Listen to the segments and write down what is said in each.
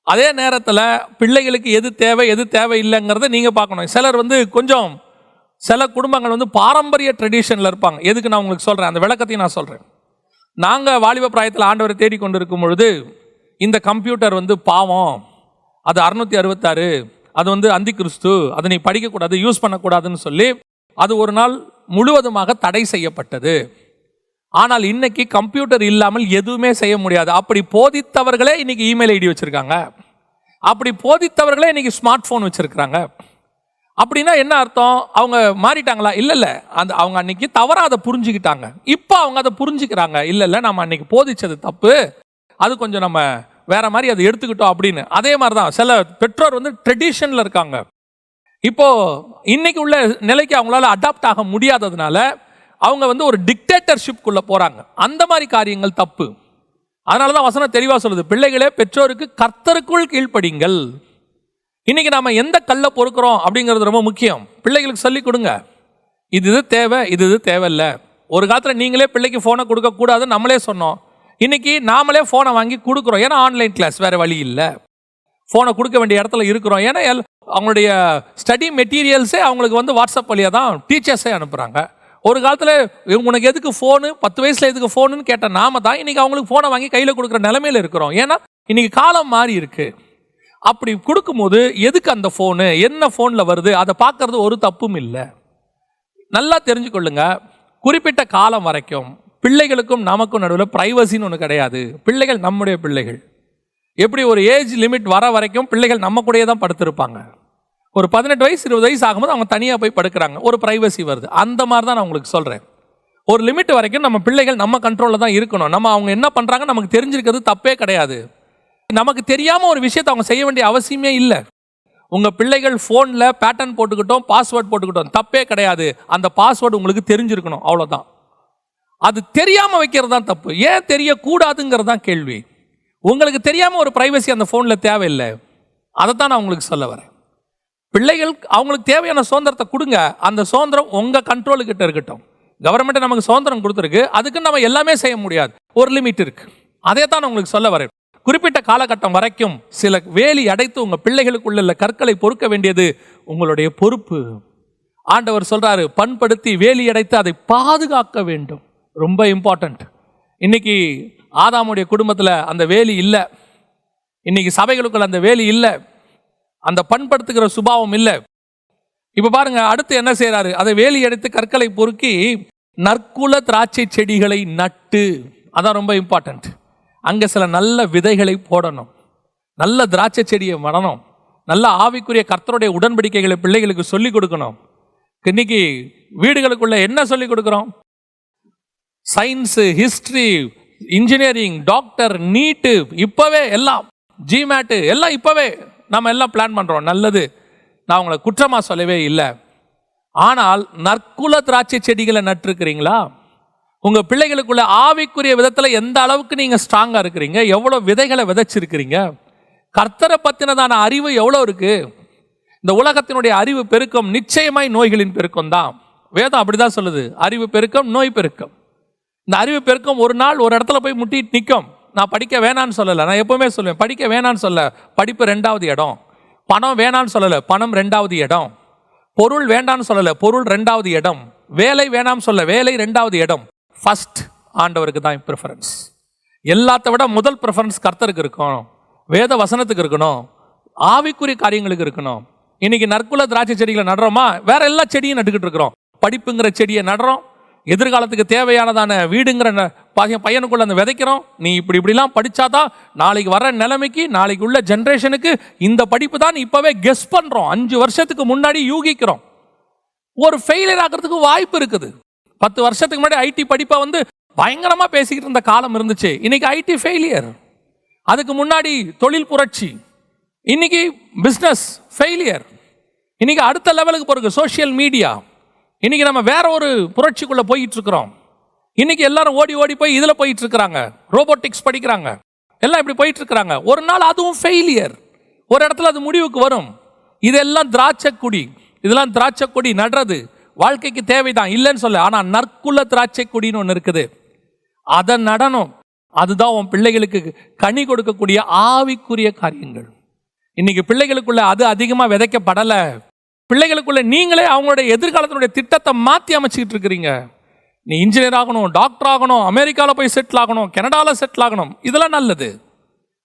அதே நேரத்தில் பிள்ளைகளுக்கு எது தேவை எது தேவையில்லைங்கிறத நீங்கள் பார்க்கணும். சிலர் கொஞ்சம் சில குடும்பங்கள் பாரம்பரிய ட்ரெடிஷனில் இருப்பாங்க. எதுக்கு நான் உங்களுக்கு சொல்கிறேன், அந்த விளக்கத்தையும் நான் சொல்கிறேன். நாங்கள் வாலிப பிராயத்தில் ஆண்டவரை தேடிக்கொண்டு இருக்கும் பொழுது இந்த கம்ப்யூட்டர் பாவம், அது 666, அது அந்தி கிறிஸ்து, அதை நீ படிக்கக்கூடாது, யூஸ் பண்ணக்கூடாதுன்னு சொல்லி அது ஒரு நாள் முழுவதுமாக தடை செய்யப்பட்டது. ஆனால் இன்னைக்கு கம்ப்யூட்டர் இல்லாமல் எதுவுமே செய்ய முடியாது. அப்படி போதித்தவர்களே இன்னைக்கு இமெயில் ஐடி வச்சிருக்காங்க, அப்படி போதித்தவர்களே இன்னைக்கு ஸ்மார்ட் போன் வச்சிருக்கிறாங்க. அப்படின்னா என்ன அர்த்தம்? அவங்க மாறிட்டாங்களா? இல்லை, அவங்க அன்னைக்கு தவறாக அதை புரிஞ்சுக்கிட்டாங்க. இப்போ அவங்க அதை புரிஞ்சுக்கிறாங்க. இல்லை, நம்ம அன்னைக்கு போதிச்சது தப்பு, அது கொஞ்சம் நம்ம வேற மாதிரி அதை எடுத்துக்கிட்டோம் அப்படின்னு. அதே மாதிரி தான் சில பெற்றோர் ட்ரெடிஷனில் இருக்காங்க. இப்போ இன்னைக்கு உள்ள நிலைக்கு அவங்களால அடாப்ட் ஆக முடியாததுனால அவங்க ஒரு டிக்டேட்டர்ஷிப்குள்ள போறாங்க. அந்த மாதிரி காரியங்கள் தப்பு. அதனால தான் வசனம் தெளிவாக சொல்லுது, பிள்ளைகளே பெற்றோருக்கு கர்த்தருக்குள் கீழ்ப்படிங்கள். இன்னைக்கு நாம எந்த கல்லை பொறுக்கிறோம் அப்படிங்கிறது ரொம்ப முக்கியம். பிள்ளைகளுக்கு சொல்லி கொடுங்க, இது தேவை, இது தேவையில்லை. ஒரு காலத்தில் நீங்களே பிள்ளைக்கு ஃபோனை கொடுக்கக்கூடாதுன்னு நம்மளே சொன்னோம். இன்னைக்கு நாமளே ஃபோனை வாங்கி கொடுக்குறோம். ஏன்னா ஆன்லைன் கிளாஸ், வேற வழி இல்லை. ஃபோனை கொடுக்க வேண்டிய இடத்துல இருக்கிறோம். ஏன்னா அவங்களுடைய ஸ்டடி மெட்டீரியல்ஸே அவங்களுக்கு வாட்ஸ்அப் வழியாக தான் டீச்சர்ஸே அனுப்புகிறாங்க. ஒரு காலத்தில் உனக்கு எதுக்கு ஃபோனு, 10 வயசில் எதுக்கு ஃபோனுன்னு கேட்ட நாம தான் இன்னைக்கு அவங்களுக்கு ஃபோனை வாங்கி கையில் கொடுக்குற நிலைமையில் இருக்கிறோம். ஏன்னா இன்னைக்கு காலம் மாறி இருக்கு. அப்படி கொடுக்கும்போது எதுக்கு அந்த ஃபோனு, என்ன ஃபோனில் வருது, அதை பார்க்கறது ஒரு தப்பும் இல்லை. நல்லா தெரிஞ்சுக்கொள்ளுங்க, குறிப்பிட்ட காலம் வரைக்கும் பிள்ளைகளுக்கும் நமக்கும் நடுவில் பிரைவசின்னு ஒன்று கிடையாது. பிள்ளைகள் நம்முடைய பிள்ளைகள். எப்படி ஒரு ஏஜ் லிமிட் வர வரைக்கும் பிள்ளைகள் நம்ம கூடயே தான் படுத்திருப்பாங்க. ஒரு 18 வயசு 20 வயசு ஆகும்போது அவங்க தனியாக போய் படுக்கிறாங்க, ஒரு பிரைவசி வருது. அந்த மாதிரி தான் நான் உங்களுக்கு சொல்கிறேன். ஒரு லிமிட் வரைக்கும் நம்ம பிள்ளைகள் நம்ம கண்ட்ரோலில் தான் இருக்கணும். நம்ம அவங்க என்ன பண்ணுறாங்க நமக்கு தெரிஞ்சிருக்கிறது தப்பே கிடையாது. நமக்கு தெரியாமல் ஒரு விஷயத்தை அவங்க செய்ய வேண்டிய அவசியமே இல்லை. உங்கள் பிள்ளைகள் ஃபோனில் பேட்டர்ன் போட்டுக்கிட்டோம், பாஸ்வேர்டு போட்டுக்கிட்டோம், தப்பே கிடையாது. அந்த பாஸ்வேர்டு உங்களுக்கு தெரிஞ்சிருக்கணும், அவ்வளோதான். அது தெரியாமல் வைக்கிறது தான் தப்பு. ஏன் தெரியக்கூடாதுங்கிறது தான் கேள்வி. உங்களுக்கு தெரியாமல் ஒரு பிரைவசி அந்த ஃபோனில் தேவையில்லை. அதைத்தான் நான் உங்களுக்கு சொல்ல வரேன். பிள்ளைகள் அவங்களுக்கு தேவையான சுதந்திரத்தை கொடுங்க. அந்த சுதந்திரம் உங்கள் கண்ட்ரோலுக்கிட்ட இருக்கட்டும். கவர்மெண்ட்டை நமக்கு சுதந்திரம் கொடுத்துருக்கு, அதுக்கு நம்ம எல்லாமே செய்ய முடியாது, ஒரு லிமிட் இருக்கு. அதே தான் நான் உங்களுக்கு சொல்ல வரேன். குறிப்பிட்ட காலகட்டம் வரைக்கும் சில வேலி அடைத்து உங்கள் பிள்ளைகளுக்குள்ள கற்களை பொறுக்க வேண்டியது உங்களுடைய பொறுப்பு. ஆண்டவர் சொல்றாரு, பண்படுத்தி வேலி அடைத்து அதை பாதுகாக்க வேண்டும். ரொம்ப இம்பார்ட்டன்ட். இன்னைக்கு ஆதாமுடைய குடும்பத்தில் அந்த வேலி இல்லை, இன்னைக்கு சபைகளுக்குள்ள அந்த வேலி இல்லை, அந்த பண்படுத்துகிற சுபாவம் இல்லை. இப்ப பாருங்க, அடுத்து என்ன செய்யறாரு? அதை வேலி அடைத்து கற்களை பொறுக்கி நற்குல திராட்சை செடிகளை நட்டு. அதான் ரொம்ப இம்பார்ட்டன்ட். அங்கே சில நல்ல விதைகளை போடணும், நல்ல திராட்சை செடியை நடணும், நல்ல ஆவிக்குரிய கர்த்தருடைய உடன்படிக்கைகளை பிள்ளைகளுக்கு சொல்லிக் கொடுக்கணும். இன்னைக்கு வீடுகளுக்குள்ள என்ன சொல்லிக் கொடுக்குறோம்? சயின்ஸு, ஹிஸ்டரி, இன்ஜினியரிங், டாக்டர், நீட்டு, இப்பவே எல்லாம் ஜிமேட்டு எல்லாம் இப்பவே நம்ம எல்லாம் பிளான் பண்றோம். நல்லது, நான் உங்களை குற்றமா சொல்லவே இல்லை. ஆனால் நற்குல திராட்சை செடிகளை நட்டிருக்கிறீங்களா? உங்க பிள்ளைகளுக்குள்ள ஆவிக்குரிய விதத்துல எந்த அளவுக்கு நீங்க ஸ்ட்ராங்கா இருக்கிறீங்க? எவ்வளவு விதைகளை விதைச்சிருக்கிறீங்க? கர்த்தரை பத்தினதான அறிவு எவ்வளவு இருக்கு? இந்த உலகத்தினுடைய அறிவு பெருக்கம் நிச்சயமாய் நோய்களின் பெருக்கம் தான். வேதம் அப்படிதான் சொல்லுது, அறிவு பெருக்கம், நோய் பெருக்கம். இந்த அறிவு பெருக்கம் ஒரு நாள் ஒரு இடத்துல போய் முட்டிட்டு நிற்கும். நான் படிக்க வேணான்னு சொல்லலை, நான் எப்பவுமே சொல்லுவேன், படிக்க வேணான்னு சொல்ல, படிப்பு 2வது இடம். பணம் வேணான்னு சொல்லலை, பணம் 2வது இடம். பொருள் வேண்டான்னு சொல்லலை, பொருள் 2வது இடம். வேலை வேணாம்னு சொல்ல, வேலை 2வது இடம். ஃபர்ஸ்ட் ஆண்டவருக்கு தான் ப்ரிஃபரன்ஸ். எல்லாத்த விட முதல் ப்ரிஃபரன்ஸ் கர்த்தருக்கு இருக்கணும், வேத வசனத்துக்கு இருக்கணும், ஆவிக்குரிய காரியங்களுக்கு இருக்கணும். இன்னைக்கு நற்குல திராட்சை செடிகளை நடுறோமா? வேற எல்லா செடியும் நட்டுக்கிட்டு இருக்கிறோம். படிப்புங்கிற செடியை நடுறோம், எதிர்காலத்துக்கு தேவையானதான வீடுங்கிற பையனுக்குள்ள அந்த விதைக்கிறோம். நீ இப்படிலாம் படிச்சாதான் நாளைக்கு வர நிலைமைக்கு, நாளைக்கு உள்ள ஜென்ரேஷனுக்கு இந்த படிப்பு தான் இப்பவே கெஸ் பண்றோம். 5 வருஷத்துக்கு முன்னாடி யூகிக்கிறோம். ஒரு ஃபெயிலியர் ஆகிறதுக்கு வாய்ப்பு இருக்குது. 10 வருஷத்துக்கு முன்னாடி ஐடி படிப்பை பயங்கரமா பேசிக்கிட்டு இருந்த காலம் இருந்துச்சு. இன்னைக்கு ஐடி ஃபெயிலியர். அதுக்கு முன்னாடி தொழில் புரட்சி, இன்னைக்கு பிசினஸ் ஃபெயிலியர். இன்னைக்கு அடுத்த லெவலுக்கு போறது சோசியல் மீடியா. இன்னைக்கு நம்ம வேற ஒரு புரட்சிக்குள்ள போயிட்டு இருக்கிறோம். இன்னைக்கு எல்லாரும் ஓடி ஓடி போய் இதுல போயிட்டு இருக்கிறாங்க, ரோபோட்டிக்ஸ் படிக்கிறாங்க, எல்லாம் இப்படி போயிட்டு இருக்கிறாங்க. ஒரு நாள் அதுவும் ஃபெயிலியர். ஒரு இடத்துல அது முடிவுக்கு வரும். இதெல்லாம் திராட்சை கொடி, இதெல்லாம் திராட்சை கொடி நடுறது வாழ்க்கைக்கு தேவைதான், இல்லைன்னு சொல்ல. ஆனா நற்குல திராட்சை கொடின்னு ஒன்று இருக்குது, அதை நடணும். அதுதான் உன் பிள்ளைகளுக்கு கனி கொடுக்கக்கூடிய ஆவிக்குரிய காரியங்கள். இன்னைக்கு பிள்ளைகளுக்குள்ள அது அதிகமா விதைக்கப்படலை. பிள்ளைகளுக்குள்ள நீங்களே அவங்களுடைய எதிர்காலத்தினுடைய திட்டத்தை மாற்றி அமைச்சிக்கிட்டு இருக்கிறீங்க. நீ இன்ஜினியர் ஆகணும், டாக்டர் ஆகணும், அமெரிக்காவில் போய் செட்டில் ஆகணும், கனடாவில் செட்டில் ஆகணும், இதெல்லாம் நல்லது.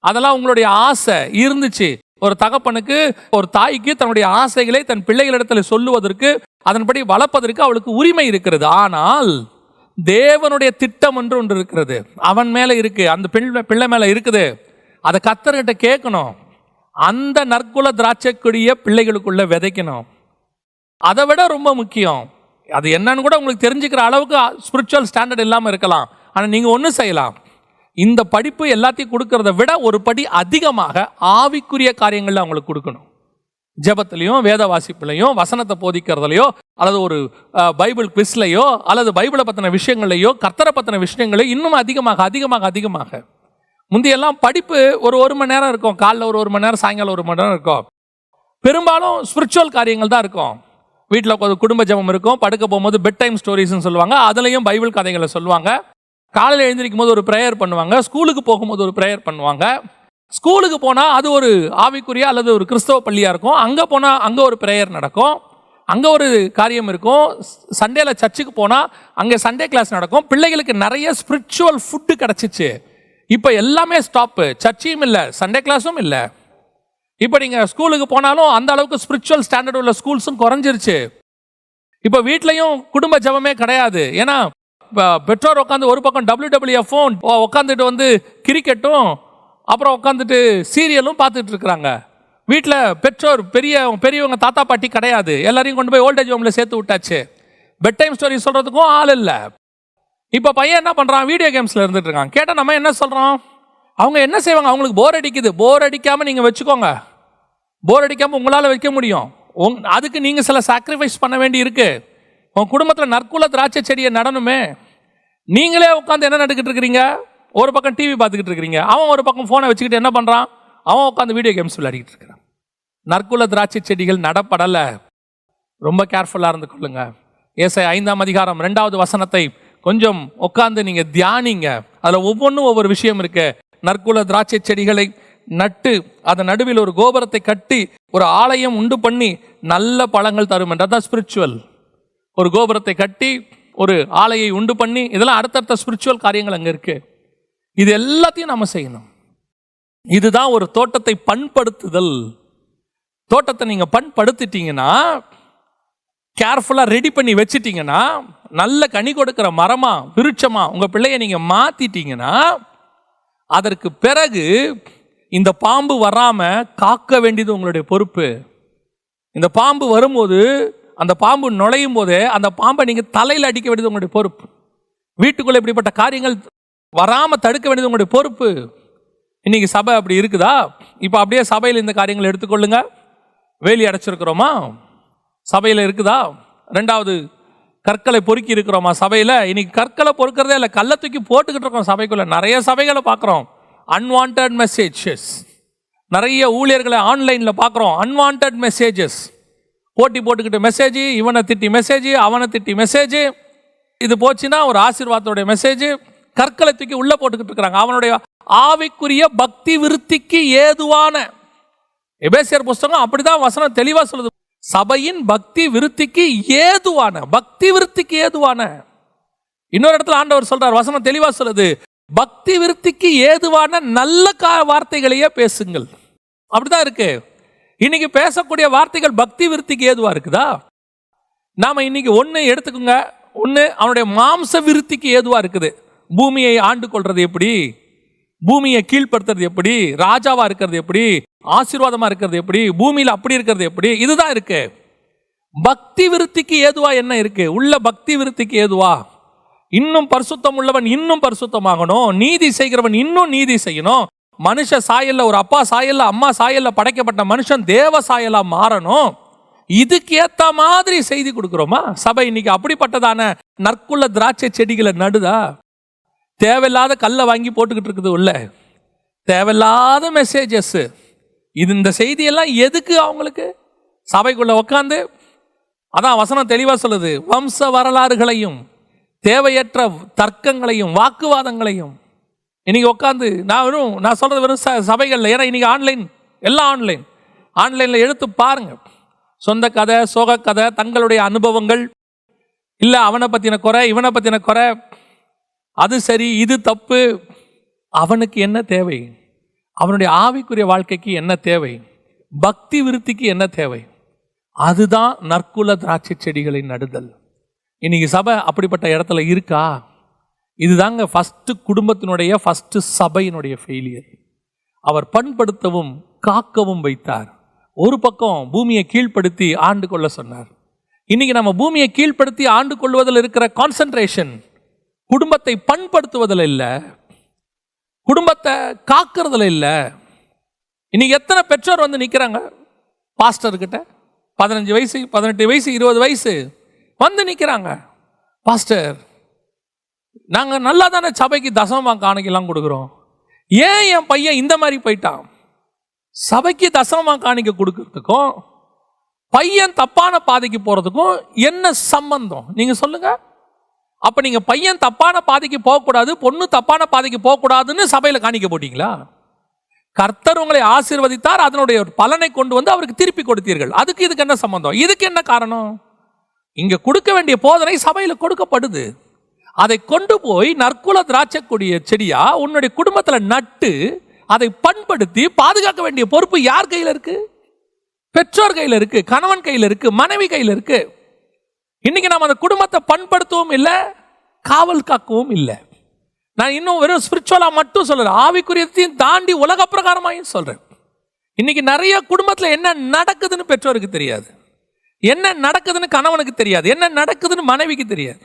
அதெல்லாம் உங்களுடைய ஆசை இருந்துச்சு. ஒரு தகப்பனுக்கு, ஒரு தாய்க்கு தன்னுடைய ஆசைகளை தன் பிள்ளைகளிடத்தில் சொல்லுவதற்கு, அதன்படி வளர்ப்பதற்கு அவளுக்கு உரிமை இருக்கிறது. ஆனால் தேவனுடைய திட்டம் என்று ஒன்று இருக்கிறது, அவன் மேல இருக்கு, அந்த பிள்ளை மேல இருக்குது. அதை கர்த்தர்கிட்ட கேட்கணும். அந்த நற்குல திராட்சை கொடிய பிள்ளைகளுக்குள்ள விதைக்கணும். அதை விட ரொம்ப முக்கியம், அது என்னன்னு கூட உங்களுக்கு தெரிஞ்சுக்கிற அளவுக்கு ஸ்பிரிச்சுவல் ஸ்டாண்டர்ட் இல்லாமல் இருக்கலாம். ஆனால் நீங்கள் ஒன்று செய்யலாம், இந்த படிப்பு எல்லாத்தையும் கொடுக்கறத விட ஒரு படி அதிகமாக ஆவிக்குரிய காரியங்களில் அவங்களுக்கு கொடுக்கணும். ஜெபத்திலையும் வேத வாசிப்புலையும் வசனத்தை போதிக்கிறதுலையோ அல்லது ஒரு பைபிள் குவிஸ்லையோ அல்லது பைபிளை பற்றின விஷயங்களையோ கர்த்தரை பற்றின விஷயங்களையோ இன்னும் அதிகமாக அதிகமாக அதிகமாக. முந்தையெல்லாம் படிப்பு ஒரு மணி நேரம் இருக்கும், காலைல ஒரு மணி நேரம், சாயங்காலம் 1 மணி நேரம் இருக்கும். பெரும்பாலும் ஸ்பிரிச்சுவல் காரியங்கள் தான் இருக்கும். வீட்டில் குடும்ப ஜெபம் இருக்கும், படுக்க போகும்போது பெட் டைம் ஸ்டோரிஸ்ன்னு சொல்லுவாங்க, அதுலேயும் பைபிள் கதைகளை சொல்லுவாங்க. காலையில் எழுந்திருக்கும் போது ஒரு ப்ரேயர் பண்ணுவாங்க, ஸ்கூலுக்கு போகும்போது ஒரு ப்ரேயர் பண்ணுவாங்க. ஸ்கூலுக்கு போனால் அது ஒரு ஆவிக்குரிய அல்லது ஒரு கிறிஸ்தவ பள்ளியாக இருக்கும், அங்கே போனால் அங்கே ஒரு ப்ரேயர் நடக்கும், அங்கே ஒரு காரியம் இருக்கும். சண்டேல சர்ச்சுக்கு போனால் அங்கே சண்டே கிளாஸ் நடக்கும். பிள்ளைகளுக்கு நிறைய ஸ்பிரிச்சுவல் ஃபுட்டு கிடச்சிச்சு. இப்போ எல்லாமே ஸ்டாப்பு, சர்ச்சையும் இல்லை, சண்டே கிளாஸும் இல்லை. இப்போ நீங்கள் ஸ்கூலுக்கு போனாலும் அந்த அளவுக்கு ஸ்பிரிச்சுவல் ஸ்டாண்டர்ட் உள்ள ஸ்கூல்ஸும் குறைஞ்சிருச்சு. இப்போ வீட்லையும் குடும்ப ஜெபமே கிடையாது. ஏன்னா பெற்றோர் உட்காந்து ஒரு பக்கம் WWF-உம் உட்காந்துட்டு கிரிக்கெட்டும் அப்புறம் உட்காந்துட்டு சீரியலும் பார்த்துட்டு இருக்கிறாங்க. வீட்டில் பெற்றோர் பெரியவங்க தாத்தா பாட்டி கிடையாது, எல்லாரையும் கொண்டு போய் ஓல்டேஜ் ஹோமில் சேர்த்து விட்டாச்சு. பெட் டைம் ஸ்டோரி சொல்கிறதுக்கும் ஆள் இல்லை. இப்போ பையன் என்ன பண்ணுறான், வீடியோ கேம்ஸில் இருந்துட்டு இருக்கான். கேட்டால் நம்ம என்ன சொல்கிறோம், அவங்க என்ன செய்வாங்க, அவங்களுக்கு போர் அடிக்குது. போர் அடிக்காமல் நீங்கள் வச்சுக்கோங்க, போர் அடிக்காமல் உங்களால் வைக்க முடியும். அதுக்கு நீங்கள் சில சாக்ரிஃபைஸ் பண்ண வேண்டி இருக்கு. உங்கள் குடும்பத்தில் நற்குல திராட்சை செடியை நடணுமே. நீங்களே உட்காந்து என்ன நடக்கிட்டு இருக்கிறீங்க, ஒரு பக்கம் டிவி பார்த்துக்கிட்டு இருக்கிறீங்க, அவன் ஒரு பக்கம் ஃபோனை வச்சுக்கிட்டு என்ன பண்ணுறான், அவன் உட்காந்து வீடியோ கேம்ஸ் விளையாடிக்கிட்டு இருக்கிறான். நற்குல திராட்சை செடிகள் நடப்படலை. ரொம்ப கேர்ஃபுல்லாக இருந்து கொள்ளுங்க. ஏசாயா 5ஆம் அதிகாரம் 2வது வசனத்தை கொஞ்சம் உட்காந்து நீங்கள் தியானிங்க. அதில் ஒவ்வொன்றும் ஒவ்வொரு விஷயம் இருக்கு. நற்குல திராட்சை செடிகளை நட்டு அதன் நடுவில் ஒரு கோபுரத்தை கட்டி ஒரு ஆலயம் உண்டு பண்ணி நல்ல பழங்கள் தரும் என்றதான் ஸ்பிரிச்சுவல். ஒரு கோபுரத்தை கட்டி ஒரு ஆலையை உண்டு பண்ணி, இதெல்லாம் அடுத்தடுத்த ஸ்பிரிச்சுவல் காரியங்கள் அங்கே இருக்கு. இது எல்லாத்தையும் நம்ம செய்யணும். இதுதான் ஒரு தோட்டத்தை பண்படுத்துதல். தோட்டத்தை நீங்க பண்படுத்திட்டீங்கன்னா, கேர்ஃபுல்லா ரெடி பண்ணி வச்சிட்டீங்கன்னா, நல்ல கனி கொடுக்கிற மரமா விருட்சமா உங்க பிள்ளைய நீங்க மாத்திட்டீங்கன்னா, அதற்கு பிறகு இந்த பாம்பு வராம காக்க வேண்டியது உங்களுடைய பொறுப்பு. இந்த பாம்பு வரும்போது, அந்த பாம்பு நுழையும் போதே அந்த பாம்பை நீங்க தலையில் அடிக்க வேண்டியது உங்களுடைய பொறுப்பு. வீட்டுக்குள்ள இப்படிப்பட்ட காரியங்கள் வராம தடுக்க வேண்டியது உங்களுடைய பொறுப்பு. இன்னைக்கு சபை அப்படி இருக்குதா? இப்ப அப்படியே சபையில் இந்த காரியங்களை எடுத்துக்கொள்ளுங்க. வேலி அடைச்சிருக்கிறோமா? சபையில இருக்குதா? 2வது கற்களை பொறுக்கி இருக்கிறோமா சபையில? இன்னைக்கு கற்களை பொறுக்கிறதே இல்லை, கல்லை தூக்கி போட்டுக்கிட்டு இருக்கோம் சபைக்குள்ள. நிறைய சபைகளை பார்க்குறோம், அன்வான்ட் மெசேஜஸ். நிறைய ஊழியர்களை ஆன்லைன்ல பார்க்குறோம், அன்வான்ட் மெசேஜஸ். போட்டி போட்டுக்கிட்டு மெசேஜ், இவனை திட்டி மெசேஜ், அவனை திட்டி மெசேஜ். இது போச்சுன்னா ஒரு ஆசீர்வாதத்தோடைய மெசேஜ். கற்களை தூக்கி உள்ள போட்டுக்கிட்டு இருக்கிறாங்க. அவனுடைய ஆவிக்குரிய பக்தி விருத்திக்கு ஏதுவான, எபேசியர் புஸ்தகம் அப்படிதான் வசனம் தெளிவா சொல்லுது, சபையின் பக்தி விருத்திக்கு ஏதுவான, பக்தி விருத்திக்கு ஏதுவான. இன்னொரு இடத்துல ஆண்டவர் சொல்றார், வசனம் தெளிவா சொல்லுது, பக்தி விருத்திக்கு ஏதுவான நல்ல வார்த்தைகளையே பேசுங்கள். அப்படிதான் இருக்கு. இன்னைக்கு பேசக்கூடிய வார்த்தைகள் பக்தி விருத்திக்கு ஏதுவா இருக்குதா? நாம இன்னைக்கு ஒன்னு எடுத்துக்கோங்க, ஒன்னு அவனுடைய மாம்ச விருத்திக்கு ஏதுவா இருக்குது. பூமியை ஆண்டு கொள்றது எப்படி, பூமியை கீழ்படுத்துறது எப்படி, ராஜாவா இருக்கிறது எப்படி, ஆசீர்வாதமா இருக்கிறது எப்படி, பூமியில அப்படி இருக்கிறது எப்படி, இதுதான் இருக்கு. பக்தி விருத்திக்கு ஏதுவா என்ன இருக்கு? உள்ள பக்தி விருத்திக்கு ஏதுவா இன்னும் பரிசுத்தம் உள்ளவன் இன்னும் பரிசுத்தமாகணும், நீதி செய்கிறவன் இன்னும் நீதி செய்யணும். மனுஷ சாயல்ல, ஒரு அப்பா சாயல்ல அம்மா சாயல்ல படைக்கப்பட்ட மனுஷன் தேவ சாயலா மாறணும். இதுக்கு ஏத்த மாதிரி செய்தி கொடுக்கிறோமா? சபை இன்னைக்கு அப்படிப்பட்டதான நற்குள்ள திராட்சை செடிகளை நடுதா? தேவையில்லாத கல்லை வாங்கி போட்டுக்கிட்டு இருக்குது உள்ள, தேவையில்லாத மெசேஜஸ். இந்த செய்தியெல்லாம் எதுக்கு அவங்களுக்கு? சபைக்குள்ள உட்காந்து, அதான் வசனம் தெளிவா சொல்லுது, வம்ச வரலாறுகளையும் தேவையற்ற தர்க்கங்களையும் வாக்குவாதங்களையும் இன்னைக்கு உட்காந்து நான் சொல்றது வெறும் சபைகள்ல. ஏன்னா இன்னைக்கு ஆன்லைன், எல்லாம் ஆன்லைன். ஆன்லைனில் எடுத்து பாருங்க. சொந்த கதை, சோக கதை, தங்களுடைய அனுபவங்கள், இல்லை அவனை பற்றின குறை, இவனை பற்றின குறை, அது சரி இது தப்பு. அவனுக்கு என்ன தேவை? அவனுடைய ஆவிக்குரிய வாழ்க்கைக்கு என்ன தேவை? பக்தி விருத்திக்கு என்ன தேவை? அதுதான் நற்குல திராட்சை செடிகளை நடுதல். இன்னைக்கு சபை அப்படிப்பட்ட இடத்துல இருக்கா? இதுதாங்க ஃபஸ்ட்டு குடும்பத்தினுடைய ஃபஸ்ட்டு சபையினுடைய ஃபெயிலியர். அவர் பண்படுத்தவும் காக்கவும் வைத்தார். ஒரு பக்கம் பூமியை கீழ்ப்படுத்தி ஆண்டு கொள்ள சொன்னார். இன்னைக்கு நம்ம பூமியை கீழ்ப்படுத்தி ஆண்டு கொள்வதில் இருக்கிற கான்சென்ட்ரேஷன் குடும்பத்தை பண்படுத்துவதில் இல்லை, குடும்பத்தை காக்கிறதுல இல்லை. இன்னைக்கு எத்தனை பெற்றோர் வந்து நிற்கிறாங்க பாஸ்டர்கிட்ட, 15 வயசு 18 வயசு 20 வயசு வந்து நிற்கிறாங்க. பாஸ்டர், நாங்கள் நல்லா தானே சபைக்கு தசமமா காணிக்கலாம் கொடுக்குறோம், ஏன் என் பையன் இந்த மாதிரி போயிட்டான்? சபைக்கு தசமமா காணிக்க கொடுக்கறதுக்கும் பையன் தப்பான பாதைக்கு போறதுக்கும் என்ன சம்பந்தம்? நீங்க சொல்லுங்க. அப்ப நீங்க பையன் தப்பான பாதைக்கு போகக்கூடாது, பொண்ணு தப்பான பாதைக்கு போகக்கூடாதுன்னு சபையில காணிக்க போட்டீங்களா? கர்த்தர் உங்களை ஆசீர்வதித்தார், அதனுடைய பலனை கொண்டு வந்து அவருக்கு திருப்பி கொடுத்தீர்கள். அதுக்கு இதுக்கு என்ன சம்பந்தம்? இதுக்கு என்ன காரணம்? இங்க கொடுக்க வேண்டிய போதனை சபையில கொடுக்கப்படுது. அதை கொண்டு போய் நற்குல திராட்சைக்கூடிய செடியா உன்னுடைய குடும்பத்துல நட்டு அதை பண்படுத்தி பாதுகாக்க வேண்டிய பொறுப்பு யார் கையில் இருக்கு? பெற்றோர் கையில் இருக்கு, கணவன் கையில் இருக்கு, மனைவி கையில் இருக்கு. இன்னைக்கு நாம் அந்த குடும்பத்தை பண்படுத்தவும் இல்லை, காவல் காக்கவும் இல்லை. நான் இன்னும் வெறும் ஸ்பிரிச்சுவலா மட்டும் சொல்றேன், ஆவிக்குரியத்தையும் தாண்டி உலக பிரகாரமாயும் சொல்றேன். இன்னைக்கு நிறைய குடும்பத்தில் என்ன நடக்குதுன்னு பெற்றோருக்கு தெரியாது, என்ன நடக்குதுன்னு கணவனுக்கு தெரியாது, என்ன நடக்குதுன்னு மனைவிக்கு தெரியாது.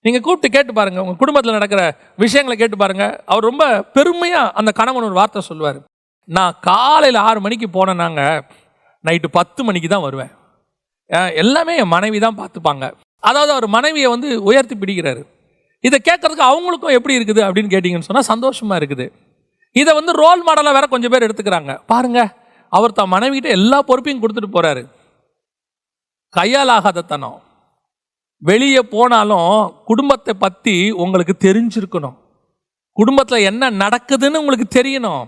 நீங்க கூப்பிட்டு கேட்டு பாருங்க, உங்க குடும்பத்தில் நடக்கிற விஷயங்களை கேட்டு பாருங்க. அவர் ரொம்ப பெருமையா அந்த கணவன் ஒரு வார்த்தை சொல்லுவார், நான் காலையில் 6 மணிக்கு போனேன்னாங்க நைட்டு 10 மணிக்கு தான் வருவேன், எல்லாமே என் மனைவி தான் பார்த்துப்பாங்க. அதாவது அவர் மனைவியை வந்து உயர்த்தி பிடிக்கிறாரு. இதை கேட்கறதுக்கு அவங்களுக்கும் எப்படி இருக்குது அப்படின்னு கேட்டிங்கன்னு சொன்னால் சந்தோஷமா இருக்குது. இதை வந்து ரோல் மாடலாக வேற கொஞ்சம் பேர் எடுத்துக்கிறாங்க. பாருங்க, அவர் தான் மனைவிகிட்ட எல்லா பொறுப்பையும் கொடுத்துட்டு போறாரு. கையால் ஆகாத தனம். வெளியே போனாலும் குடும்பத்தை பற்றி உங்களுக்கு தெரிஞ்சிருக்கணும், குடும்பத்தில் என்ன நடக்குதுன்னு உங்களுக்கு தெரியணும்.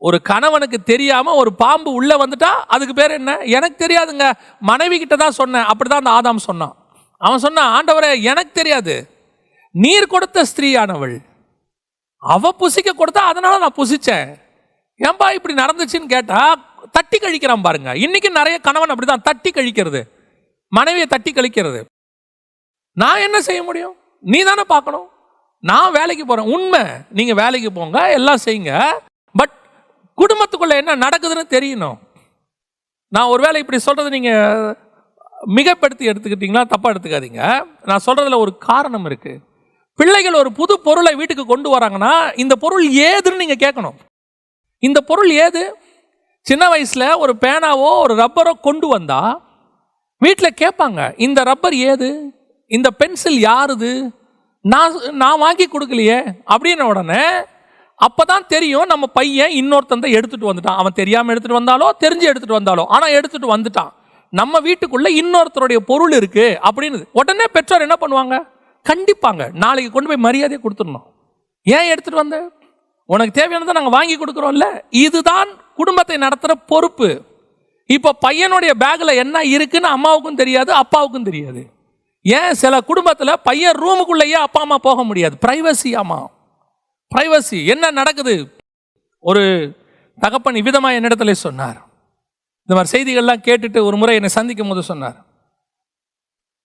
ஒரு கணவனுக்கு தெரியாம ஒரு பாம்பு உள்ள வந்துட்டா அதுக்கு பேர் என்ன? எனக்கு தெரியாதுங்க, மனைவி கிட்ட தான் சொன்னேன். அப்படிதான் அந்த ஆதாம் சொன்னான். அவன் சொன்னான், ஆண்டவரே எனக்கு தெரியாது, நீர் கொடுத்த ஸ்திரீயானவள், அவ புசிக்க கொடுத்தா அதனால நான் புசிச்சேன், ஏன்பா இப்படி நடந்துச்சுன்னு கேட்டா தட்டி கழிக்கிறான். பாருங்க, இன்னைக்கு நிறைய கணவன் அப்படிதான் தட்டி கழிக்கிறது, மனைவியை தட்டி கழிக்கிறது. நான் என்ன செய்ய முடியும்? நீ தானே பார்க்கணும், நான் வேலைக்கு போறேன். உண்மை, நீங்க வேலைக்கு போங்க, எல்லாம் செய்யுங்க, பட் குடும்பத்துக்குள்ள என்ன நடக்குதுன்னு தெரியணும். நான் ஒருவேளை இப்படி சொல்றது நீங்க மிகப்படுத்தி எடுத்துக்கிட்டீங்களா தப்பா எடுத்துக்காதீங்க. நான் சொல்றதுல ஒரு காரணம் இருக்கு. பிள்ளைகள் ஒரு புது பொருளை வீட்டுக்கு கொண்டு வராங்கன்னா இந்த பொருள் ஏதுன்னு நீங்க கேட்கணும். இந்த பொருள் ஏது? சின்ன வயசுல ஒரு பேனாவோ ஒரு ரப்பரோ கொண்டு வந்தா வீட்டில் கேட்பாங்க, இந்த ரப்பர் ஏது, இந்த பென்சில் யாருது, நான் வாங்கி கொடுக்கலையே அப்படின்ன உடனே அப்பதான் தெரியும் நம்ம பையன் இன்னொருத்தந்தை எடுத்துட்டு வந்துட்டான். அவன் தெரியாம எடுத்துட்டு வந்தாலோ தெரிஞ்சு எடுத்துட்டு வந்தாலோ, ஆனா எடுத்துட்டு வந்துட்டான். நம்ம வீட்டுக்குள்ள இன்னொருத்தருடைய பொருள் இருக்கு அப்படின்னு உடனே பெற்றோர் என்ன பண்ணுவாங்க? கண்டிப்பாங்க, நாளைக்கு கொண்டு போய் மரியாதையை கொடுத்துடணும். ஏன் எடுத்துட்டு வந்த? உனக்கு தேவையானதை நாங்கள் வாங்கி கொடுக்குறோம்ல. இதுதான் குடும்பத்தை நடத்துகிற பொறுப்பு. இப்போ பையனுடைய பேக்கில் என்ன இருக்குன்னு அம்மாவுக்கும் தெரியாது, அப்பாவுக்கும் தெரியாது. ஏன் சில குடும்பத்தில் பையன் ரூமுக்குள்ளேயே அப்பா அம்மா போக முடியாது. பிரைவசி. ஆமா, பிரைவசி. என்ன நடக்குது? ஒரு தகப்பன் இவ்விதமாக என்னிடத்துல சொன்னார். இந்த மாதிரி செய்திகள்லாம் கேட்டுட்டு ஒரு முறை என்னை சந்திக்கும் போது சொன்னார்,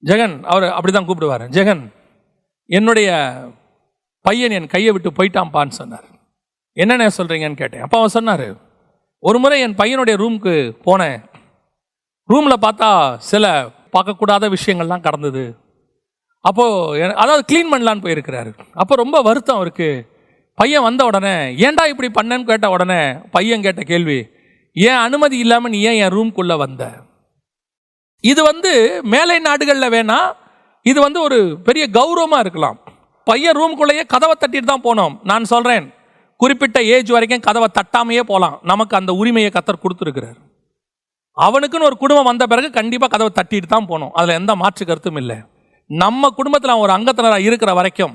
ஜெகன், அவர் அப்படிதான் கூப்பிடுவார், ஜெகன், என்னுடைய பையன் என் கையை விட்டு போயிட்டான்ப்பான்னு சொன்னார். என்னென்ன சொல்றீங்கன்னு கேட்டேன். அப்போ அவன் சொன்னார், ஒரு முறை என் பையனுடைய ரூமுக்கு போனேன், ரூமில் பார்த்தா சில பார்க்கக்கூடாத விஷயங்கள்லாம் கடந்தது. அப்போது அதாவது க்ளீன் பண்ணலான்னு போயிருக்கிறாரு. அப்போ ரொம்ப வருத்தம் அவருக்கு. பையன் வந்த உடனே ஏன்டா இப்படி பண்ணேன்னு கேட்ட உடனே பையன் கேட்ட கேள்வி, ஏன் அனுமதி இல்லாமல் நீ ஏன் என் ரூம்குள்ளே வந்த? இது மேலை நாடுகளில் வேணா இது ஒரு பெரிய கௌரவமாக இருக்கலாம். பையன் ரூம்குள்ளேயே கதவை தட்டிட்டு தான் போனோம். நான் சொல்கிறேன், குறிப்பிட்ட ஏஜ் வரைக்கும் கதவை தட்டாமையே போகலாம். நமக்கு அந்த உரிமையை கர்த்தர் கொடுத்துருக்கிறார். அவனுக்குன்னு ஒரு குடும்பம் வந்த பிறகு கண்டிப்பாக கதவை தட்டிட்டு தான் போகணும். அதில் எந்த மாற்று கருத்தும் இல்லை. நம்ம குடும்பத்தில் அவன் ஒரு அங்கத்தினராக இருக்கிற வரைக்கும்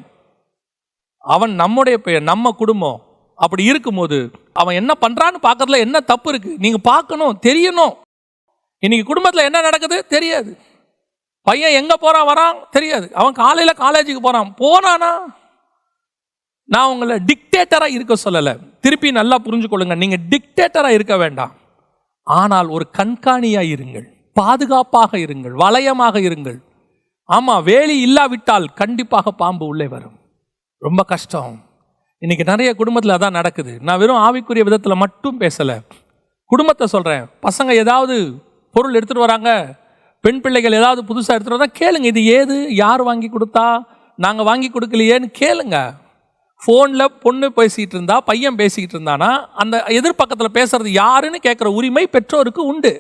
அவன் நம்முடைய பெயர், நம்ம குடும்பம், அப்படி இருக்கும்போது அவன் என்ன பண்றான்னு பார்க்கறதுல என்ன தப்பு இருக்கு? நீங்க பார்க்கணும், தெரியணும். இன்னைக்கு குடும்பத்தில் என்ன நடக்குது தெரியாது. பையன் எங்க போறான் வரான் தெரியாது. அவன் காலையில காலேஜுக்கு போனானா? நான் உங்களை டிக்டேட்டரா இருக்க சொல்லல, திருப்பி நல்லா புரிஞ்சுக்கொள்ளுங்க. நீங்க டிக்டேட்டரா இருக்க வேண்டாம், ஆனால் ஒரு கண்காணியா இருங்கள், பாதுகாப்பாக இருங்கள், வளையமாக இருங்கள். ஆமா, வேலி இல்லாவிட்டால் கண்டிப்பாக பாம்பு உள்ளே வரும். ரொம்ப கஷ்டம். இன்னைக்கு நிறைய குடும்பத்தில் அதான் நடக்குது. நான் வெறும் ஆவிக்குரிய விதத்தில் மட்டும் பேசலை, குடும்பத்தை சொல்கிறேன். பசங்க ஏதாவது பொருள் எடுத்துகிட்டு வராங்க, பெண் பிள்ளைகள் ஏதாவது புதுசாக எடுத்துகிட்டு வரா, கேளுங்க, இது ஏது, யார் வாங்கி கொடுத்தா, நாங்கள் வாங்கி கொடுக்கலையேன்னு கேளுங்க. ஃபோனில் பொண்ணு பேசிகிட்டு இருந்தா, பையன் பேசிக்கிட்டு இருந்தானா, அந்த எதிர்பக்கத்தில் பேசுறது யாருன்னு கேட்குற உரிமை பெற்றோருக்கு உண்டு.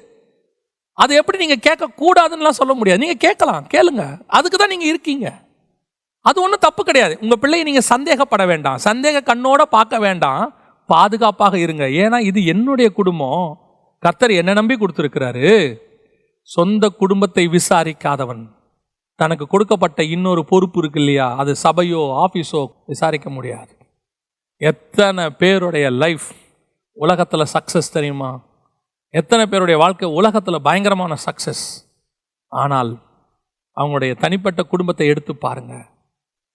அது எப்படி நீங்கள் கேட்கக்கூடாதுன்னுலாம் சொல்ல முடியாது. நீங்கள் கேட்கலாம், கேளுங்க. அதுக்கு தான் நீங்கள் இருக்கீங்க. அது ஒன்றும் தப்பு கிடையாது. உங்கள் பிள்ளையை நீங்கள் சந்தேகப்பட வேண்டாம், சந்தேக கண்ணோட பார்க்க வேண்டாம், பாதுகாப்பாக இருங்க. ஏன்னா இது என்னுடைய குடும்பம், கர்த்தர் என்ன நம்பி கொடுத்துருக்கிறாரு. சொந்த குடும்பத்தை விசாரிக்காதவன் தனக்கு கொடுக்கப்பட்ட இன்னொரு பொறுப்பு இருக்கு இல்லையா, அது சபையோ ஆஃபீஸோ விசாரிக்க முடியாது. எத்தனை பேருடைய லைஃப் உலகத்தில் சக்ஸஸ் தெரியுமா? எத்தனை பேருடைய வாழ்க்கை உலகத்தில் பயங்கரமான சக்ஸஸ், ஆனால் அவங்களுடைய தனிப்பட்ட குடும்பத்தை எடுத்து பாருங்க,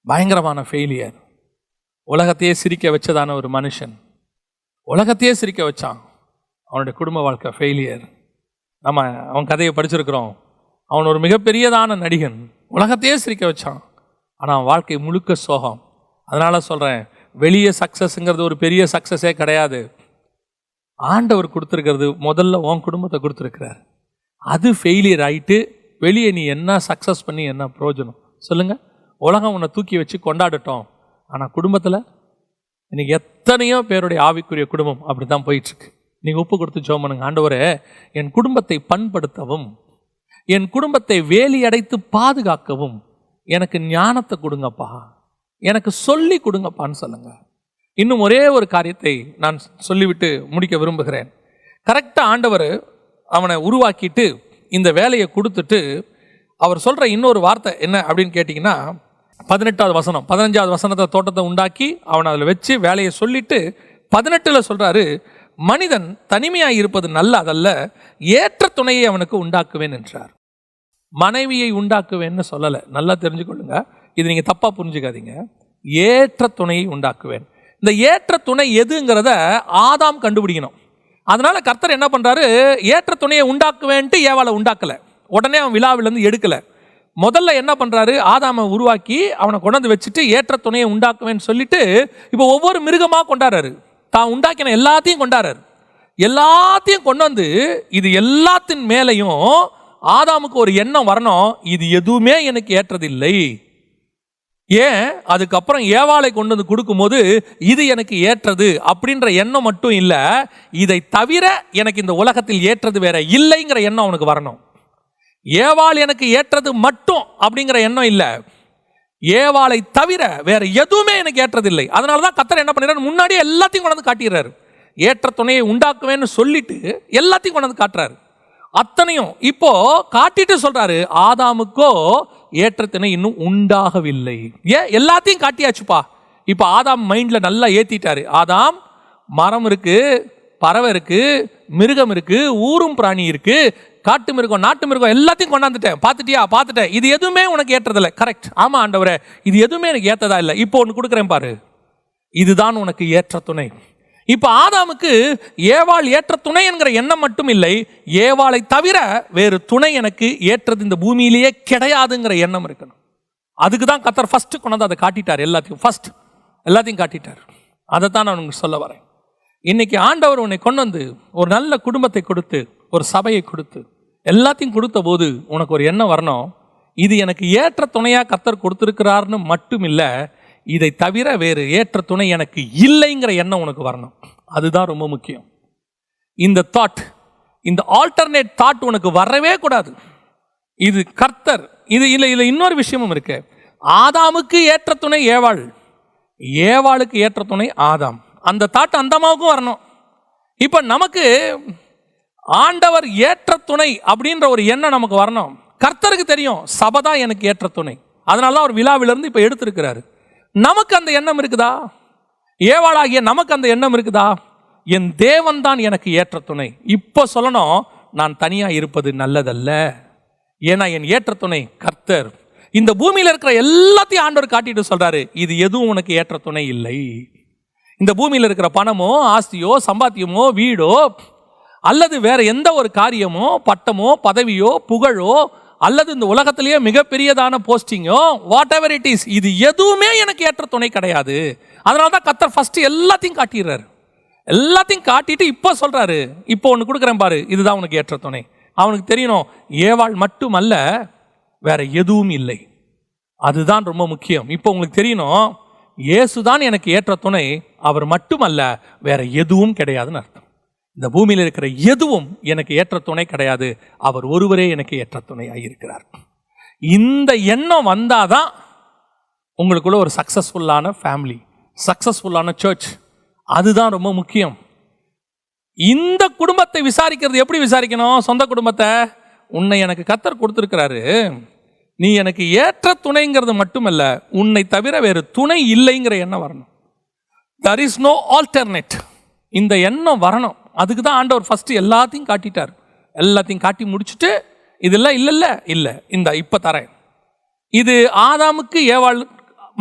பயங்கரமான ஃபெயிலியர். உலகத்தையே சிரிக்க வச்சதான ஒரு மனுஷன், உலகத்தையே சிரிக்க வச்சான், அவனுடைய குடும்ப வாழ்க்கை ஃபெயிலியர். நம்ம அவன் கதையை படிச்சிருக்கிறோம். அவன் ஒரு மிகப்பெரியதான நடிகன், உலகத்தையே சிரிக்க வச்சான், ஆனால் அவன் வாழ்க்கை முழுக்க சோகம். அதனால சொல்கிறேன், வெளியே சக்ஸஸ்ங்கிறது ஒரு பெரிய சக்ஸஸே கிடையாது. ஆண்டவர் கொடுத்துருக்கிறது முதல்ல உன் குடும்பத்தை கொடுத்துருக்கிறார். அது ஃபெயிலியர் ஆகிட்டு வெளியே நீ என்ன சக்ஸஸ் பண்ணி என்ன பிரயோஜனம் சொல்லுங்கள்? உலகம் உன்னை தூக்கி வச்சு கொண்டாடட்டும், ஆனால் குடும்பத்தில் இன்னைக்கு எத்தனையோ பேருடைய ஆவிக்குரிய குடும்பம் அப்படி தான் போயிட்டுருக்கு. நீங்கள் ஒப்பு கொடுத்து ஜெபம் பண்ணுங்க. ஆண்டவரே, என் குடும்பத்தை பண்படுத்தவும், என் குடும்பத்தை வேலி அடைத்து பாதுகாக்கவும் எனக்கு ஞானத்தை கொடுங்கப்பா, எனக்கு சொல்லி கொடுங்கப்பான்னு சொல்லுங்க. இன்னும் ஒரே ஒரு காரியத்தை நான் சொல்லிவிட்டு முடிக்க விரும்புகிறேன். கரெக்டாக ஆண்டவர் அவனை உருவாக்கிட்டு இந்த வேலையை கொடுத்துட்டு அவர் சொல்கிற இன்னொரு வார்த்தை என்ன அப்படின்னு கேட்டிங்கன்னா, 18வது வசனம், 15வது வசனத்தை தோட்டத்தை உண்டாக்கி அவனை அதில் வச்சு வேலையை சொல்லிட்டு 18ல் சொல்கிறாரு, மனிதன் தனிமையாக இருப்பது நல்ல அதல்ல, ஏற்ற துணையை அவனுக்கு உண்டாக்குவேன் என்றார். மனைவியை உண்டாக்குவேன்னு சொல்லலை, நல்லா தெரிஞ்சுக்கொள்ளுங்க, இது நீங்கள் தப்பாக புரிஞ்சுக்காதீங்க. ஏற்ற துணையை உண்டாக்குவேன். இந்த ஏற்ற துணை எதுங்கிறத ஆதாம் கண்டுபிடிக்கணும். அதனால கர்த்தர் என்ன பண்ணுறாரு, ஏற்ற துணையை உண்டாக்குவேன்ட்டு ஏவாளை உண்டாக்கலை, உடனே அவன் விழாவிலேருந்து எடுக்கலை. முதல்ல என்ன பண்ணுறாரு, ஆதாமை உருவாக்கி அவனை கொண்டாந்து வச்சுட்டு ஏற்ற துணையை உண்டாக்குவேன்னு சொல்லிட்டு இப்போ ஒவ்வொரு மிருகமாக கொண்டாடுறாரு, தான் உண்டாக்கின எல்லாத்தையும் கொண்டாடுறாரு. எல்லாத்தையும் கொண்டு வந்து இது எல்லாத்தின் மேலையும் ஆதாமுக்கு ஒரு எண்ணம் வரணும், இது எதுவுமே எனக்கு ஏற்றதில்லை. ஏன், அதுக்கப்புறம் ஏவாளை கொண்டு வந்து கொடுக்கும்போது இது எனக்கு ஏற்றது அப்படின்ற எண்ணம் மட்டும் இல்லை, இதை தவிர எனக்கு இந்த உலகத்தில் ஏற்றது வேற இல்லைங்கிற எண்ணம் அவனுக்கு வரணும். ஏவாள் எனக்கு ஏற்றது மட்டும் அப்படிங்கிற எண்ணம் இல்லை, ஏவாளை தவிர வேற எதுவுமே எனக்கு ஏற்றதில்லை. அதனால தான் கர்த்தர் என்ன பண்ணிடுறாரு, முன்னாடியே எல்லாத்தையும் கொண்டு வந்து காட்டிடுறாரு. ஏற்ற துணையை உண்டாக்குவேன்னு சொல்லிட்டு எல்லாத்தையும் கொண்டு வந்து காட்டுறாரு. அத்தனையும் இப்போ காட்டிட்டு சொல்றாரு, ஆதாமுக்கோ ஏற்ற துணை இன்னும் உண்டாகவில்லை. ஏன், எல்லாத்தையும் காட்டியாச்சுப்பா. இப்போ ஆதாம் மைண்ட்ல நல்லா ஏத்திட்டாரு. ஆதாம், மரம் இருக்கு, பறவை இருக்கு, மிருகம் இருக்கு, ஊரும் பிராணி இருக்கு, காட்டு மிருகம், நாட்டு மிருகம், எல்லாத்தையும் கொண்டாந்துட்டேன். பார்த்துட்டியா? பார்த்துட்டேன். இது எதுவுமே உனக்கு ஏற்றதில்லை. கரெக்ட், ஆமா ஆண்டவரே, இது எதுவுமே எனக்கு ஏற்றதா இல்லை. இப்போ ஒன்று கொடுக்குறேன் பாரு, இதுதான் உனக்கு ஏற்ற துணை. இப்போ ஆதாமுக்கு ஏவாள் ஏற்ற துணை என்கிற எண்ணம் மட்டும் இல்லை, ஏவாளை தவிர வேறு துணை எனக்கு ஏற்றது இந்த பூமியிலேயே கிடையாதுங்கிற எண்ணம் இருக்கணும். அதுக்கு தான் கர்த்தர் ஃபர்ஸ்ட் கொண்டாந்து அதை காட்டிட்டார். எல்லாத்தையும் ஃபர்ஸ்ட் எல்லாத்தையும் காட்டிட்டார். அதை தான் நான் உங்களுக்கு சொல்ல வரேன். இன்னைக்கு ஆண்டவர் உன்னை கொண்டு வந்து ஒரு நல்ல குடும்பத்தை கொடுத்து, ஒரு சபையை கொடுத்து, எல்லாத்தையும் கொடுத்த போது உனக்கு ஒரு எண்ணம் வரணும், இது எனக்கு ஏற்ற துணையாக கர்த்தர் கொடுத்துருக்கிறார்னு மட்டும் இல்லை, இதை தவிர வேறு ஏற்ற துணை எனக்கு இல்லைங்கிற எண்ணம் உனக்கு வரணும். அதுதான் ரொம்ப முக்கியம். இந்த தாட், இந்த ஆல்டர்னேட் தாட் உனக்கு வரவே கூடாது. இது கர்த்தர். இது இல்லை, இல்லை, இன்னொரு விஷயமும் இருக்கு. ஆதாமுக்கு ஏற்ற துணை ஏவாள், ஏவாளுக்கு ஏற்ற துணை ஆதாம். அந்த தாட் அந்த அம்மாவுக்கும் வரணும். இப்போ நமக்கு ஆண்டவர் ஏற்ற துணை அப்படின்ற ஒரு எண்ணம் நமக்கு வரணும். கர்த்தருக்கு தெரியும் சபை தான் எனக்கு ஏற்ற துணை, அதனால தான் அவர் விழாவிலிருந்து இப்போ எடுத்திருக்கிறாரு. நமக்கு அந்த எண்ணம் இருக்குதா? ஏவாளாகிய நமக்கு அந்த எண்ணம் இருக்குதா? என் தேவன் தான் எனக்கு ஏற்ற துணை. இப்போ சொல்லணும், நான் தனியா இருப்பது நல்லதல்ல, ஏன்னா என் ஏற்ற துணை கர்த்தர். இந்த பூமியில இருக்கிற எல்லாத்தையும் ஆண்டவர் காட்டிட்டு சொல்றாரு, இது எதுவும் உனக்கு ஏற்ற துணை இல்லை. இந்த பூமியில இருக்கிற பணமோ ஆஸ்தியோ சம்பாத்தியமோ வீடோ அல்லது வேற எந்த ஒரு காரியமோ பட்டமோ பதவியோ புகழோ அல்லது இந்த உலகத்திலேயே மிகப்பெரியதான போஸ்டிங்கோ வாட் எவர் இட் இஸ், இது எதுவுமே எனக்கு ஏற்ற துணை கிடையாது. அதனால தான் கர்த்தர் ஃபர்ஸ்ட் எல்லாத்தையும் காட்டிடுறாரு. எல்லாத்தையும் காட்டிட்டு இப்போ சொல்றாரு, இப்போ ஒன்று கொடுக்குறேன் பாரு, இதுதான் உனக்கு ஏற்ற துணை. அவனுக்கு தெரியணும், ஏவாள் மட்டுமல்ல, வேற எதுவும் இல்லை. அதுதான் ரொம்ப முக்கியம். இப்போ உங்களுக்கு தெரியணும், இயேசுதான் எனக்கு ஏற்ற துணை, அவர் மட்டுமல்ல, வேற எதுவும் கிடையாதுன்னு அர்த்தம். இந்த பூமியில் இருக்கிற எதுவும் எனக்கு ஏற்ற துணை கிடையாது, அவர் ஒருவரே எனக்கு ஏற்ற துணையாக இருக்கிறார். இந்த எண்ணம் வந்தாதான் உங்களுக்குள்ள ஒரு சக்சஸ்ஃபுல்லான ஃபேமிலி, சக்சஸ்ஃபுல்லான சர்ச். அதுதான் ரொம்ப முக்கியம். இந்த குடும்பத்தை விசாரிக்கிறது எப்படி விசாரிக்கணும்? சொந்த குடும்பத்தை, உன்னை எனக்கு கர்த்தர் கொடுத்துருக்கிறாரு, நீ எனக்கு ஏற்ற துணைங்கிறது மட்டுமல்ல, உன்னை தவிர வேறு துணை இல்லைங்கிற எண்ணம் வரணும். there is no alternate. இந்த எண்ணம் வரணும். அதுக்கு தான் ஆண்டவர் ஃபர்ஸ்ட் எல்லாத்தையும் காட்டிட்டார். எல்லாத்தையும் காட்டி முடிச்சுட்டு, இதெல்லாம் இல்லை இல்லை இந்த இப்போ தரேன். இது ஆதாமுக்கு ஏவாள்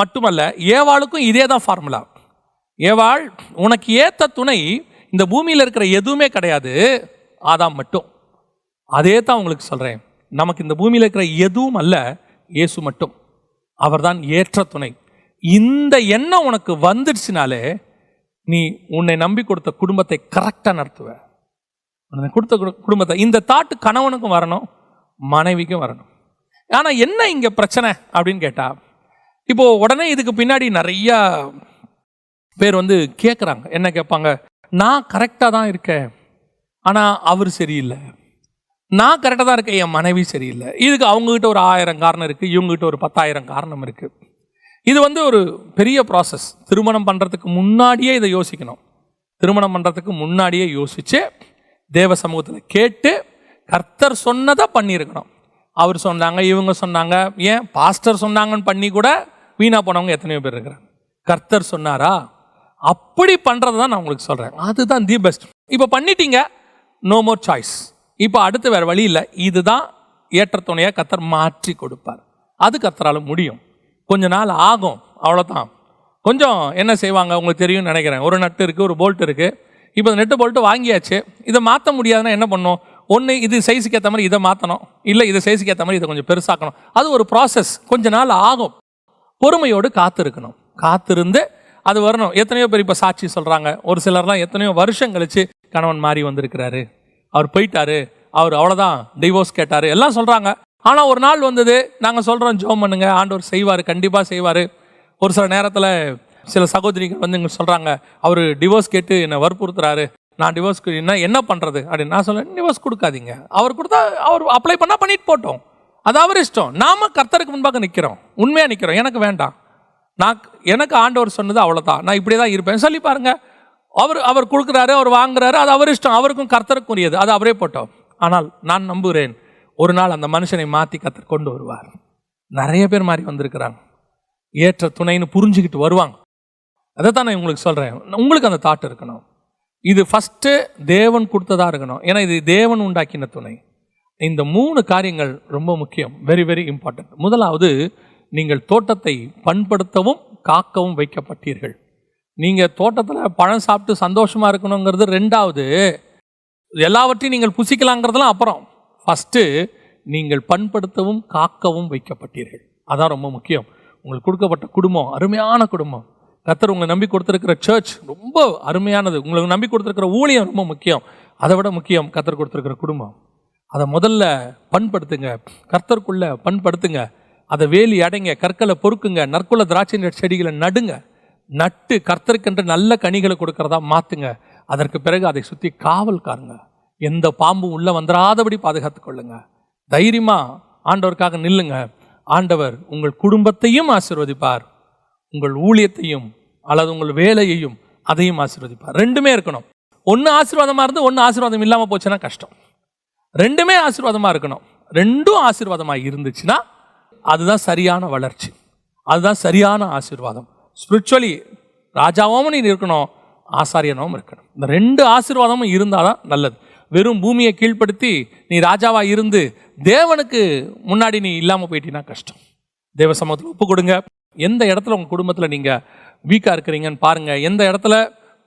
மட்டுமல்ல, ஏவாளுக்கும் இதே தான் ஃபார்முலா. ஏவாள், உனக்கு ஏற்ற துணை இந்த பூமியில் இருக்கிற எதுவுமே கிடையாது, ஆதாம் மட்டும். அதே தான் உங்களுக்கு சொல்கிறேன், நமக்கு இந்த பூமியில் இருக்கிற எதுவும் அல்ல, இயேசு மட்டும். அவர் தான் ஏற்ற துணை. இந்த எண்ணம் உனக்கு வந்துடுச்சுனாலே நீ உன்னை நம்பி கொடுத்த குடும்பத்தை கரெக்டாக நடத்துவ. உன்னை கொடுத்த குடும்பத்தை, இந்த தாட்டு கணவனுக்கும் வரணும், மனைவிக்கும் வரணும். ஆனால் என்ன இங்கே பிரச்சனை அப்படின்னு கேட்டால், இப்போது உடனே இதுக்கு பின்னாடி நிறையா பேர் வந்து கேட்குறாங்க. என்ன கேட்பாங்க? நான் கரெக்டாக தான் இருக்கேன், ஆனால் அவர் சரியில்லை. நான் கரெக்டாக தான் இருக்கேன், என் மனைவி சரியில்லை. இதுக்கு அவங்ககிட்ட ஒரு 1000 காரணம் இருக்குது, இவங்ககிட்ட ஒரு 10,000 காரணம் இருக்குது. இது வந்து ஒரு பெரிய ப்ராசஸ். திருமணம் பண்ணுறதுக்கு முன்னாடியே இதை யோசிக்கணும். திருமணம் பண்ணுறதுக்கு முன்னாடியே யோசித்து தேவ சமூகத்தில் கேட்டு கர்த்தர் சொன்னதை பண்ணியிருக்கணும். அவர் சொன்னாங்க, இவங்க சொன்னாங்க, ஏன் பாஸ்டர் சொன்னாங்கன்னு பண்ணி கூட வீணாக போனவங்க எத்தனையோ பேர் இருக்கிறாங்க. கர்த்தர் சொன்னாரா? அப்படி பண்ணுறது தான் நான் உங்களுக்கு சொல்கிறேன், அதுதான் தி பெஸ்ட். இப்போ பண்ணிட்டீங்க, நோ மோர் சாய்ஸ். இப்போ அடுத்து வேறு வழி இல்லை, இதுதான் ஏற்ற துணையாக கர்த்தர் மாற்றி கொடுப்பார். அது கர்த்தரால் முடியும். கொஞ்ச நாள் ஆகும், அவ்வளோதான். கொஞ்சம் என்ன செய்வாங்க உங்களுக்கு தெரியும்னு நினைக்கிறேன். ஒரு நட்டு இருக்குது, ஒரு போல்ட் இருக்குது. இப்போ நெட்டு போல்ட்டு வாங்கியாச்சு, இதை மாற்ற முடியாதுன்னா என்ன பண்ணணும்? ஒன்று இது சைஸுக்கு ஏற்ற மாதிரி இதை மாற்றணும், இல்லை இதை சைஸுக்கு ஏற்ற மாதிரி இதை கொஞ்சம் பெருசாக்கணும். அது ஒரு ப்ராசஸ், கொஞ்ச நாள் ஆகும். பொறுமையோடு காத்திருக்கணும். காத்திருந்து அது வரணும். எத்தனையோ பேர் இப்போ சாட்சி சொல்கிறாங்க. ஒரு சிலர்லாம் எத்தனையோ வருஷம் கழிச்சு கணவன் மாறி வந்திருக்கிறாரு, அவர் போயிட்டாரு, அவர் அவ்வளோதான் டிவோர்ஸ் கேட்டார், எல்லாம் சொல்கிறாங்க. ஆனால் ஒரு நாள் வந்தது, நாங்கள் சொல்கிறோம் ஜெபம் பண்ணுங்க, ஆண்டவர் செய்வார், கண்டிப்பாக செய்வார். ஒரு சில நேரத்தில் சில சகோதரிகள் வந்து எங்களுக்கு சொல்கிறாங்க, அவர் டிவோர்ஸ் கேட்டு என்னை வற்புறுத்துறாரு, நான் டிவோர்ஸ்க்கு என்ன பண்ணுறது அப்படின்னு. நான் சொல்லேன், டிவோர்ஸ் கொடுக்காதீங்க, அவர் கொடுத்தா அவர் அப்ளை பண்ணால் பண்ணிட்டு போட்டோம், அது அவர் இஷ்டம். நாம கர்த்தருக்கு முன்பாக நிற்கிறோம், உண்மையாக நிற்கிறோம். எனக்கு வேண்டாம், எனக்கு ஆண்டவர் சொன்னது அவ்வளோதான், நான் இப்படியே தான் இருப்பேன் சொல்லி பாருங்க. அவர் கொடுக்குறாரு, அவர் வாங்குறாரு, அது அவர் இஷ்டம், அவருக்கும் கர்த்தருக்குரியது, அது அவரே போட்டோம். ஆனால் நான் நம்புகிறேன், ஒரு நாள் அந்த மனுஷனை மாற்றி கர்த்தர் கொண்டு வருவார். நிறைய பேர் மாறி வந்திருக்கிறாங்க, ஏற்ற துணைன்னு புரிஞ்சுக்கிட்டு வருவாங்க. அதை தான் நான் உங்களுக்கு சொல்கிறேன். உங்களுக்கு அந்த தாட் இருக்கணும். இது ஃபஸ்ட்டு தேவன் கொடுத்ததாக இருக்கணும், ஏன்னா இது தேவன் உண்டாக்கின துணை. இந்த 3 காரியங்கள் ரொம்ப முக்கியம், வெரி வெரி இம்பார்ட்டன்ட். முதலாவது, நீங்கள் தோட்டத்தை பண்படுத்தவும் காக்கவும் வைக்கப்பட்டீர்கள். நீங்கள் தோட்டத்தில் பழம் சாப்பிட்டு சந்தோஷமாக இருக்கணுங்கிறது ரெண்டாவது, எல்லாவற்றையும் நீங்கள் புசிக்கலாங்கிறதுலாம் அப்புறம். ஃபஸ்ட்டு நீங்கள் பண்படுத்தவும் காக்கவும் வைக்கப்பட்டீர்கள். அதான் ரொம்ப முக்கியம். உங்களுக்கு கொடுக்கப்பட்ட குடும்பம் அருமையான குடும்பம். கர்த்தர் உங்களை நம்பி கொடுத்துருக்கிற சர்ச் ரொம்ப அருமையானது. உங்களுக்கு நம்பி கொடுத்துருக்கிற ஊழியம் ரொம்ப முக்கியம். அதை விட முக்கியம் கர்த்தர் கொடுத்துருக்கிற குடும்பம். அதை முதல்ல பண்படுத்துங்க, கர்த்தருக்குள்ள பண்படுத்துங்க. அதை வேலி அடைங்க, கற்களை பொறுக்குங்க, நற்குல திராட்சை செடிகளை நடுங்க. நட்டு கர்த்தருக்கென்று நல்ல கனிகளை கொடுக்கறதா மாற்றுங்க. அதற்கு பிறகு அதை சுற்றி காவல் காருங்க. எந்த பாம்பும் உள்ளே வந்துடாதபடி பாதுகாத்து கொள்ளுங்க. தைரியமாக ஆண்டவருக்காக நில்லுங்க. ஆண்டவர் உங்கள் குடும்பத்தையும் ஆசீர்வதிப்பார், உங்கள் ஊழியத்தையும் அல்லது உங்கள் வேலையையும் அதையும் ஆசீர்வதிப்பார். ரெண்டுமே இருக்கணும். ஒன்று ஆசீர்வாதமாக இருந்து ஒன்று ஆசீர்வாதம் இல்லாமல் போச்சுன்னா கஷ்டம். ரெண்டுமே ஆசீர்வாதமாக இருக்கணும். ரெண்டும் ஆசீர்வாதமாக இருந்துச்சுன்னா அதுதான் சரியான வளர்ச்சி, அதுதான் சரியான ஆசீர்வாதம். ஸ்பிரிச்சுவலி ராஜாவும் நீ இருக்கணும், ஆசாரியனாவும் இருக்கணும். இந்த 2 ஆசீர்வாதமும் இருந்தால் தான் நல்லது. வெறும் பூமியை கீழ்ப்படுத்தி நீ ராஜாவா இருந்து தேவனுக்கு முன்னாடி நீ இல்லாமல் போயிட்டீங்கன்னா கஷ்டம். தேவ சமூகத்தில் ஒப்பு கொடுங்க. எந்த இடத்துல உங்கள் குடும்பத்தில் நீங்கள் வீக்காக இருக்கிறீங்கன்னு பாருங்கள். எந்த இடத்துல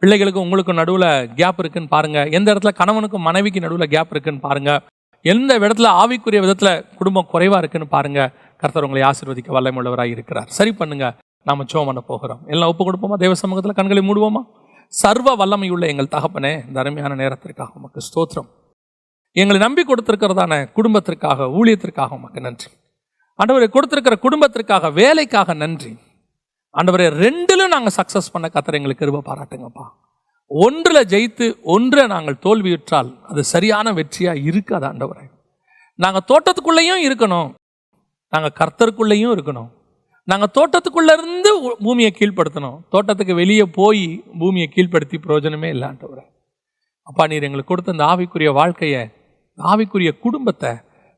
பிள்ளைகளுக்கும் உங்களுக்கும் நடுவில் கேப் இருக்குன்னு பாருங்கள். எந்த இடத்துல கணவனுக்கும் மனைவிக்கு நடுவில் கேப் இருக்குன்னு பாருங்கள். எந்த இடத்துல ஆவிக்குரிய விதத்தில் குடும்பம் குறைவாக இருக்குன்னு பாருங்கள். கர்த்தர் உங்களை ஆசீர்வதிக்க வல்லமையுள்ளவராக இருக்கிறார். சரி பண்ணுங்க. நாம் ஜெபம் பண்ண போகிறோம். எல்லாம் ஒப்பு கொடுப்போமா? தேவ சமூகத்தில் கண்களை மூடுவோமா? சர்வ வல்லமையுள்ள எங்கள் தகப்பனே, இந்த அருமையான நேரத்திற்காக உமக்கு ஸ்தோத்திரம். எங்களை நம்பி கொடுத்திருக்கிறதான குடும்பத்திற்காக, ஊழியத்திற்காக உமக்கு நன்றி. ஆண்டவரை கொடுத்திருக்கிற குடும்பத்திற்காக, வேலைக்காக நன்றி. ஆண்டவரை 2லும் நாங்கள் சக்சஸ் பண்ண கர்த்தர் எங்களுக்கு கிருபை பாராட்டுங்கப்பா. 1ல் ஜெயித்து 1 நாங்கள் தோல்வியுற்றால் அது சரியான வெற்றியாக இருக்காது. ஆண்டவரை நாங்கள் தோட்டத்துக்குள்ளேயும் இருக்கணும், நாங்கள் கர்த்தருக்குள்ளேயும் இருக்கணும். நாங்கள் தோட்டத்துக்குள்ளே இருந்து பூமியை கீழ்ப்படுத்தணும். தோட்டத்துக்கு வெளியே போய் பூமியை கீழ்ப்படுத்தி பிரயோஜனமே இல்லை. ஆண்டவரை அப்பா, நீர் எங்களுக்கு கொடுத்த இந்த ஆவிக்குரிய வாழ்க்கையை, ஆவிக்குரிய குடும்பத்தை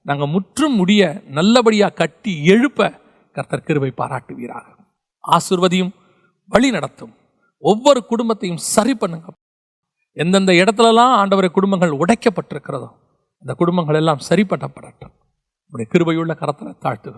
நாங்கள் முற்றும் முடிய நல்லபடியாக கட்டி எழுப்ப கர்த்தர் கிருபை பாராட்டுவீராக. ஆசீர்வதியும், வழி நடத்தும், ஒவ்வொரு குடும்பத்தையும் சரி பண்ணுங்க. எந்தெந்த இடத்துலலாம் ஆண்டவரை குடும்பங்கள் உடைக்கப்பட்டிருக்கிறதோ அந்த குடும்பங்கள் எல்லாம் சரி பண்ணப்படட்டும். உடைய கிருபையுள்ள கரத்தில் தாழ்த்துகிறோம்.